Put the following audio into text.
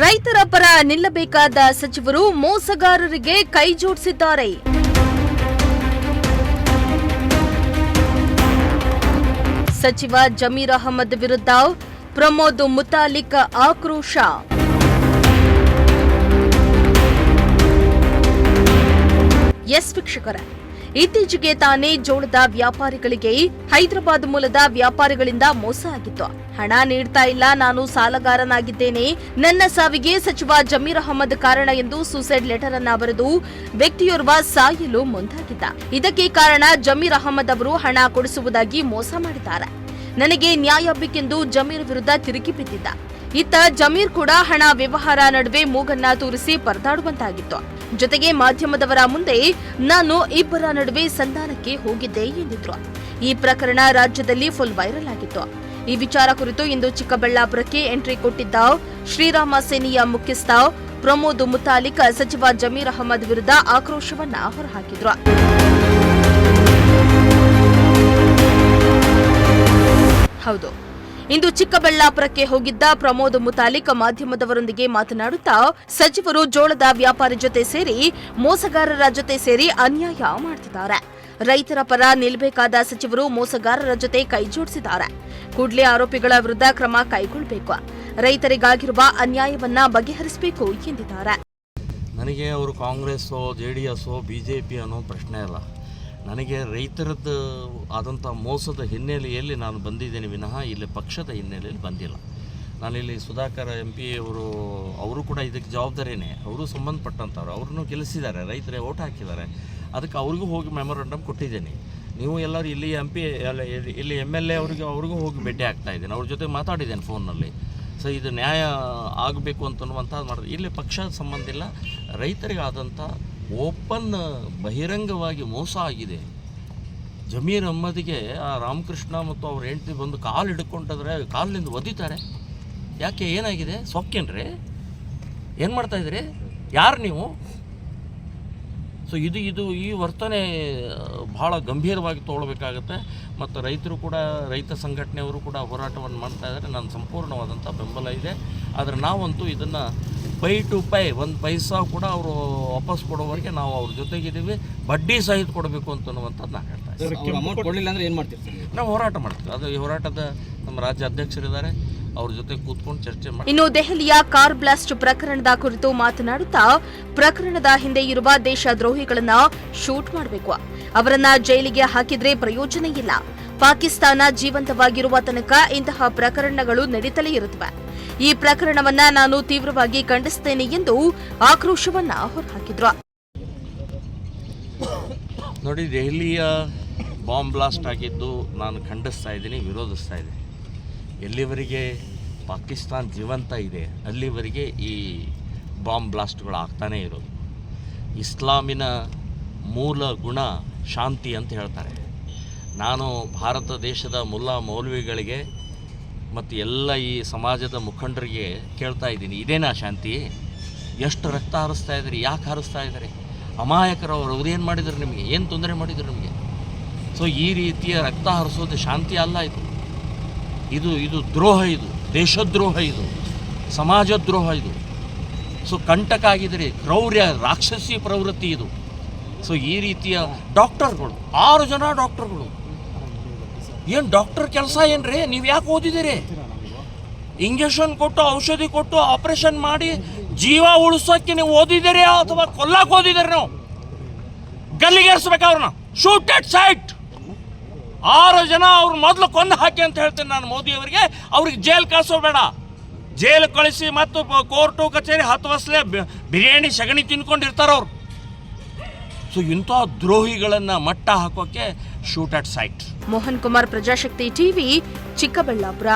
ರೈತರ ಪರ ನಿಲ್ಲಬೇಕಾದ ಸಚಿವರು ಮೋಸಗಾರರಿಗೆ ಕೈ ಜೋಡಿಸಿದ್ದಾರೆ. ಸಚಿವ ಜಮೀರ್ ಅಹಮದ್ ವಿರುದ್ಧ ಪ್ರಮೋದ್ ಮುತಾಲಿಕ್ ಆಕ್ರೋಶ. ಎಸ್ ವೀಕ್ಷಕರೇ, ಇತ್ತೀಚೆಗೆ ತಾನೇ ಜೋಳದ ವ್ಯಾಪಾರಿಗಳಿಗೆ ಹೈದರಾಬಾದ್ ಮೂಲದ ವ್ಯಾಪಾರಿಗಳಿಂದ ಮೋಸ ಆಗಿತ್ತು. ಹಣ ನೀಡ್ತಾ ಇಲ್ಲ, ನಾನು ಸಾಲಗಾರನಾಗಿದ್ದೇನೆ, ನನ್ನ ಸಾವಿಗೆ ಸಚಿವ ಜಮೀರ್ ಅಹಮದ್ ಕಾರಣ ಎಂದು ಸೂಸೈಡ್ ಲೆಟರ್ ಅನ್ನ ಬರೆದು ವ್ಯಕ್ತಿಯೋರ್ವ ಸಾಯಲು ಮುಂದಾಗಿದ್ದ. ಇದಕ್ಕೆ ಕಾರಣ ಜಮೀರ್ ಅಹಮದ್ ಅವರು ಹಣ ಕೊಡಿಸುವುದಾಗಿ ಮೋಸ ಮಾಡಿದ್ದಾರೆ. ನನಗೆ ನ್ಯಾಯ ಬೇಕೆಂದು ಜಮೀರ್ ವಿರುದ್ಧ ತಿರುಗಿ ಬಿದ್ದಿದ್ದ. ಇತ್ತ ಜಮೀರ್ ಕೂಡ ಹಣ ವ್ಯವಹಾರ ನಡುವೆ ಮೂಗನ್ನ ತೂರಿಸಿ ಪರದಾಡುವಂತಾಗಿತ್ತು. ಜೊತೆಗೆ ಮಾಧ್ಯಮದವರ ಮುಂದೆ ನಾನು ಇಬ್ಬರ ನಡುವೆ ಸಂಧಾನಕ್ಕೆ ಹೋಗಿದ್ದೆ ಎಂದಿದ್ರು. ಈ ಪ್ರಕರಣ ರಾಜ್ಯದಲ್ಲಿ ಫುಲ್ ವೈರಲ್ ಆಗಿತ್ತು. ಈ ವಿಚಾರ ಕುರಿತು ಇಂದು ಚಿಕ್ಕಬಳ್ಳಾಪುರಕ್ಕೆ ಎಂಟ್ರಿ ಕೊಟ್ಟಿದ್ದ ಶ್ರೀರಾಮ ಸೇನೆಯ ಮುಖ್ಯಸ್ಥ ಪ್ರಮೋದ್ ಮುತಾಲಿಕ್ ಸಚಿವ ಜಮೀರ್ ಅಹಮದ್ ವಿರುದ್ಧ ಆಕ್ರೋಶವನ್ನ ಹೊರಹಾಕಿದ್ರು. ಹೌದು, ಇಂದು ಚಿಕ್ಕಬಳ್ಳಾಪುರಕ್ಕೆ ಹೋಗಿದ್ದ ಪ್ರಮೋದ್ ಮುತಾಲಿಕ್ ಮಾಧ್ಯಮದವರೊಂದಿಗೆ ಮಾತನಾಡುತ್ತಾ ಸಚಿವರು ಜೋಳದ ವ್ಯಾಪಾರಿ ಜೊತೆ ಸೇರಿ ಮೋಸಗಾರರ ಜೊತೆ ಸೇರಿ ಅನ್ಯಾಯ ಮಾಡ್ತಿದ್ದಾರೆ. ರೈತರ ಪರ ನಿಲ್ಲಬೇಕಾದ ಸಚಿವರು ಮೋಸಗಾರರ ಜೊತೆ ಕೈ ಜೋಡಿಸಿದ್ದಾರೆ. ಕೂಡಲೇ ಆರೋಪಿಗಳ ವಿರುದ್ಧ ಕ್ರಮ ಕೈಗೊಳ್ಳಬೇಕು. ರೈತರಿಗಾಗಿರುವ ಅನ್ಯಾಯವನ್ನ ಬಗೆಹರಿಸಬೇಕು ಎಂದಿದ್ದಾರೆ. ನನಗೆ ಅವರು ಕಾಂಗ್ರೆಸ್ಸೋ JDS BJP ಅನ್ನೋ ಪ್ರಶ್ನೆ ಇಲ್ಲ. ನನಗೆ ರೈತರದ್ದು ಆದಂಥ ಮೋಸದ ಹಿನ್ನೆಲೆಯಲ್ಲಿ ನಾನು ಬಂದಿದ್ದೇನೆ ವಿನಃ ಇಲ್ಲಿ ಪಕ್ಷದ ಹಿನ್ನೆಲೆಯಲ್ಲಿ ಬಂದಿಲ್ಲ. ನಾನಿಲ್ಲಿ ಸುಧಾಕರ್ MP ಅವರು ಕೂಡ ಇದಕ್ಕೆ ಜವಾಬ್ದಾರಿನೇ. ಅವರು ಸಂಬಂಧಪಟ್ಟಂಥವ್ರು, ಅವ್ರನ್ನೂ ಗೆಲ್ಲಿಸಿದ್ದಾರೆ, ರೈತರೇ ಓಟ್ ಹಾಕಿದ್ದಾರೆ. ಅದಕ್ಕೆ ಅವ್ರಿಗೂ ಹೋಗಿ ಮೆಮೊರಂಡಮ್ ಕೊಟ್ಟಿದ್ದೇನೆ. ನೀವು ಎಲ್ಲರೂ ಇಲ್ಲಿ MP ಇಲ್ಲಿ MLA ಅವ್ರಿಗೂ ಹೋಗಿ ಭೇಟಿ ಆಗ್ತಾ ಇದ್ದೇನೆ, ಅವ್ರ ಜೊತೆ ಮಾತಾಡಿದ್ದೇನೆ ಫೋನ್ನಲ್ಲಿ. ಸೊ ಇದು ನ್ಯಾಯ ಆಗಬೇಕು ಅಂತನ್ನುವಂಥದ್ದು ಮಾಡಿದ್ರೆ ಇಲ್ಲಿ ಪಕ್ಷದ ಸಂಬಂಧ ಇಲ್ಲ. ರೈತರಿಗಾದಂಥ ಓಪನ್ ಬಹಿರಂಗವಾಗಿ ಮೋಸ ಆಗಿದೆ. ಜಮೀರ್ ಅಹಮದ್ಗೆ ಆ ರಾಮಕೃಷ್ಣ ಮತ್ತು ಅವ್ರ ಹೆಂಡತಿ ಬಂದು ಕಾಲು ಹಿಡ್ಕೊಂಡ್ರೆ ಕಾಲಿನಿಂದ ಒದಿತಾರೆ. ಯಾಕೆ, ಏನಾಗಿದೆ? ಸೊಕ್ಕೇನ್ರಿ? ಏನು ಮಾಡ್ತಾಯಿದ್ರಿ? ಯಾರು ನೀವು? ಸೊ ಇದು ಈ ವರ್ತನೆ ಭಾಳ ಗಂಭೀರವಾಗಿ ತೊಗೊಳ್ಬೇಕಾಗತ್ತೆ. ಮತ್ತು ರೈತರು ಕೂಡ, ರೈತ ಸಂಘಟನೆಯವರು ಕೂಡ ಹೋರಾಟವನ್ನು ಮಾಡ್ತಾ ಇದ್ದಾರೆ. ನನ್ನ ಸಂಪೂರ್ಣವಾದಂಥ ಬೆಂಬಲ ಇದೆ. ಆದರೆ ನಾವಂತೂ ಇದನ್ನು ಪೈ ಟು ಪೈ, ಒಂದು ಪೈಸಾ ಕೂಡ ಅವರು ವಾಪಸ್ ಕೊಡೋವರೆಗೆ ನಾವು ಅವ್ರ ಜೊತೆಗಿದ್ದೀವಿ. ಬಡ್ಡಿ ಸಹಿತ ಕೊಡಬೇಕು ಅಂತನ್ನುವಂಥದ್ದು ನಾನು ಹೇಳ್ತಾ ಇದ್ದೀನಿ. ಅಮೌಂಟ್ ಕೊಡಲಿಲ್ಲ ಅಂದರೆ ಏನು ಮಾಡ್ತೀವಿ? ನಾವು ಹೋರಾಟ ಮಾಡ್ತೀವಿ. ಅದು ಈ ಹೋರಾಟದ ನಮ್ಮ ರಾಜ್ಯ ಅಧ್ಯಕ್ಷರಿದ್ದಾರೆ, ಅವ್ರ ಜೊತೆ ಕೂತ್ಕೊಂಡು ಚರ್ಚೆ ಮಾಡಿ. ಇನ್ನು ದೆಹಲಿಯ ಕಾರ್ ಬ್ಲಾಸ್ಟ್ ಪ್ರಕರಣದ ಕುರಿತು ಮಾತನಾಡುತ್ತಾ ಪ್ರಕರಣದ ಹಿಂದೆ ಇರುವ ದೇಶದ್ರೋಹಿಗಳನ್ನ ಶೂಟ್ ಮಾಡಬೇಕು. ಅವರನ್ನ ಜೈಲಿಗೆ ಹಾಕಿದ್ರೆ ಪ್ರಯೋಜನ ಇಲ್ಲ. ಪಾಕಿಸ್ತಾನ ಜೀವಂತವಾಗಿರುವ ತನಕ ಇಂತಹ ಪ್ರಕರಣಗಳು ನಡೀತಲೇ ಇರುತ್ತವೆ. ಈ ಪ್ರಕರಣವನ್ನ ನಾನು ತೀವ್ರವಾಗಿ ಖಂಡಿಸುತ್ತೇನೆ ಎಂದು ಆಕ್ರೋಶವನ್ನ ಹೊರಹಾಕಿದ್ರು. ನೋಡಿ, ದೆಹಲಿಯ ಬಾಂಬ್ ಬ್ಲಾಸ್ಟ್ ಆಗಿದ್ದು ನಾನು ಖಂಡಿಸ್ತಾ ಇದ್ದೀನಿ, ವಿರೋಧಿಸ್ತಾ ಇದ್ದೀನಿ. ಎಲ್ಲಿವರೆಗೆ ಪಾಕಿಸ್ತಾನ ಜೀವಂತ ಇದೆ ಅಲ್ಲಿವರೆಗೆ ಈ ಬಾಂಬ್ ಬ್ಲಾಸ್ಟ್ಗಳು ಆಗ್ತಾನೇ ಇರೋದು. ಇಸ್ಲಾಮಿನ ಮೂಲ ಗುಣ ಶಾಂತಿ ಅಂತ ಹೇಳ್ತಾರೆ. ನಾನು ಭಾರತ ದೇಶದ ಮುಲ್ಲಾ ಮೌಲ್ವಿಗಳಿಗೆ ಮತ್ತು ಎಲ್ಲ ಈ ಸಮಾಜದ ಮುಖಂಡರಿಗೆ ಕೇಳ್ತಾ ಇದ್ದೀನಿ, ಇದೇನಾ ಶಾಂತಿ? ಎಷ್ಟು ರಕ್ತ ಹರಿಸ್ತಾ ಇದ್ದಾರೆ? ಯಾಕೆ ಹರಿಸ್ತಾ ಇದ್ದಾರೆ? ಅಮಾಯಕರವರು ಅವ್ರೇನು ಮಾಡಿದ್ರು? ನಿಮಗೆ ಏನು ತೊಂದರೆ ಮಾಡಿದ್ರು ನಿಮಗೆ? ಸೊ ಈ ರೀತಿಯ ರಕ್ತ ಹರಿಸೋದು ಶಾಂತಿ ಅಲ್ಲ. ಇದು ದ್ರೋಹ, ಇದು ದೇಶದ್ರೋಹ, ಇದು ಸಮಾಜದ್ರೋಹ. ಇದು ಸೊ ಕಂಟಕ ಆಗಿದ್ರೆ ಕ್ರೌರ್ಯ, ರಾಕ್ಷಸಿ ಪ್ರವೃತ್ತಿ ಇದು. ಸೊ ಈ ರೀತಿಯ ಡಾಕ್ಟರ್ಗಳು, 6 ಜನ ಡಾಕ್ಟರ್ಗಳು, ಏನು ಡಾಕ್ಟರ್ ಕೆಲಸ ಏನ್ರಿ? ನೀವು ಯಾಕೆ ಓದಿದ್ದೀರಿ? ಇಂಜೆಕ್ಷನ್ ಕೊಟ್ಟು, ಔಷಧಿ ಕೊಟ್ಟು, ಆಪರೇಷನ್ ಮಾಡಿ ಜೀವ ಉಳಿಸೋಕ್ಕೆ ನೀವು ಓದಿದ್ದೀರಿ ಅಥವಾ ಕೊಲ್ಲಕ್ಕೆ ಓದಿದ್ದೀರಿ? ನೀವು ಗಲ್ಲಿಗೇರಿಸ್ಬೇಕು ಅವ್ರನ್ನ, ಶೂಟ್ ಎಟ್ ಸೈಟ್. 6 ಜನ ಅವ್ರು ಮೊದಲು ಕೊಂದು ಹಾಕಿ ಅಂತ ಹೇಳ್ತೇನೆ ನಾನು ಮೋದಿಯವರಿಗೆ. ಅವ್ರಿಗೆ ಜೈಲ್ ಕಳಿಸೋಬೇಡ, ಜೈಲು ಕಳಿಸಿ ಮತ್ತು ಕೋರ್ಟು ಕಚೇರಿ 10 ವರ್ಷಲೆ ಬಿರಿಯಾನಿ ಸಗಣಿ ತಿನ್ಕೊಂಡಿರ್ತಾರವ್ರು. ಸೊ ಇಂಥ ದ್ರೋಹಿಗಳನ್ನು ಮಟ್ಟ ಹಾಕೋಕ್ಕೆ shoot at sight. Mohan Kumar, Prajashakti TV, Chikkaballapur.